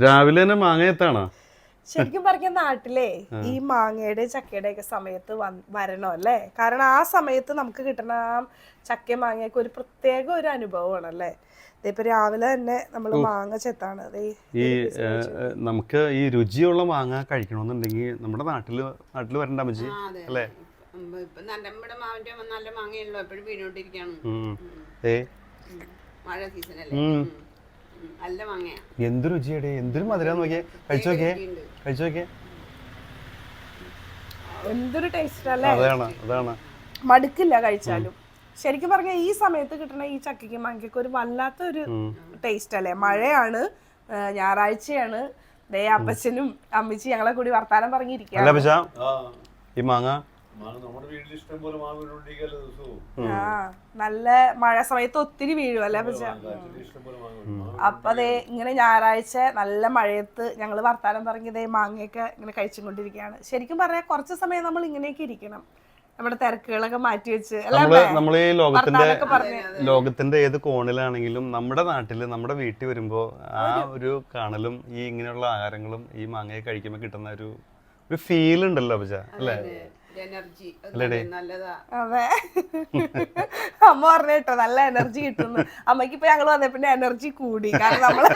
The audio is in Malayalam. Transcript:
രാവിലെ തന്നെ മാങ്ങ എത്താണോ? ശരിക്കും പറഞ്ഞ നാട്ടിലെ ഈ മാങ്ങയുടെ ചക്കയുടെ ഒക്കെ സമയത്ത് വരണോ അല്ലേ? കാരണം ആ സമയത്ത് നമുക്ക് കിട്ടുന്ന ആ ചക്ക മാങ്ങയൊക്കെ ഒരു പ്രത്യേക ഒരു അനുഭവമാണ് അല്ലേ? ഇപ്പൊ രാവിലെ തന്നെ നമ്മൾ മാങ്ങ ചെത്താണ്. ഈ നമുക്ക് ഈ രുചിയുള്ള മാങ്ങ കഴിക്കണമെന്നുണ്ടെങ്കിൽ നമ്മുടെ നാട്ടില് വരണ്ട അമ്മച്ചി അല്ലേ? നമ്മുടെ മാവിന്റെ നല്ല മാങ്ങയുള്ളൂ, എപ്പോഴും വീണോണ്ടിരിക്കാണ്. മഴ സീസണല്ലേ, നല്ല മാങ്ങയാ. എന്ത് രുചിയടേ, എന്തൊരു മധുരം നോക്കിയേ. കഴിച്ചു നോക്കിയേ. എന്തൊരു ടേസ്റ്റ് അല്ലേ? അതാണ് മടുക്കില്ല കഴിച്ചാലും. ശരിക്കും പറഞ്ഞ ഈ സമയത്ത് കിട്ടുന്ന ഈ ചക്കയ്ക്ക് മാങ്ങയ്ക്ക് ഒരു വല്ലാത്തൊരു ടേസ്റ്റ് അല്ലേ? മഴയാണ്, ഞായറാഴ്ചയാണ്, ദേ അപ്പച്ചനും അമ്മച്ചി ഞങ്ങളെ കൂടി വർത്താനം പറഞ്ഞിരിക്കുകയാണ്. ഈ മാങ്ങ നല്ല മഴ സമയത്ത് ഒത്തിരി വീഴും അല്ലേ അപ്പച്ച? അപ്പൊ അതെ ഇങ്ങനെ ഞായറാഴ്ച നല്ല മഴയത്ത് ഞങ്ങള് വർത്താനം പറഞ്ഞതേ മാങ്ങയൊക്കെ ഇങ്ങനെ കഴിച്ചുകൊണ്ടിരിക്കുകയാണ്. ശരിക്കും പറയാ കുറച്ച് സമയം നമ്മൾ ഇങ്ങനെയൊക്കെ ഇരിക്കണം, നമ്മുടെ തിരക്കുകളൊക്കെ മാറ്റി വെച്ച്. നമ്മൾ ഈ ലോകത്തിന്റെ ഏത് കോണിലാണെങ്കിലും നമ്മുടെ നാട്ടില് നമ്മുടെ വീട്ടിൽ വരുമ്പോ ആ ഒരു കാണലും ഈ ഇങ്ങനെയുള്ള ആഹാരങ്ങളും ഈ മാങ്ങയെ കഴിക്കുമ്പോ കിട്ടുന്ന ഒരു ഫീൽ ഉണ്ടല്ലോ അപ്പച്ച അല്ലേ? എനർജി അതെ. അമ്മ പറഞ്ഞ കേട്ടോ നല്ല എനർജി കിട്ടുന്നു. അമ്മയ്ക്ക് ഇപ്പൊ ഞങ്ങള് വന്നേ പിന്നെ എനർജി കൂടി, കാരണം നമ്മള്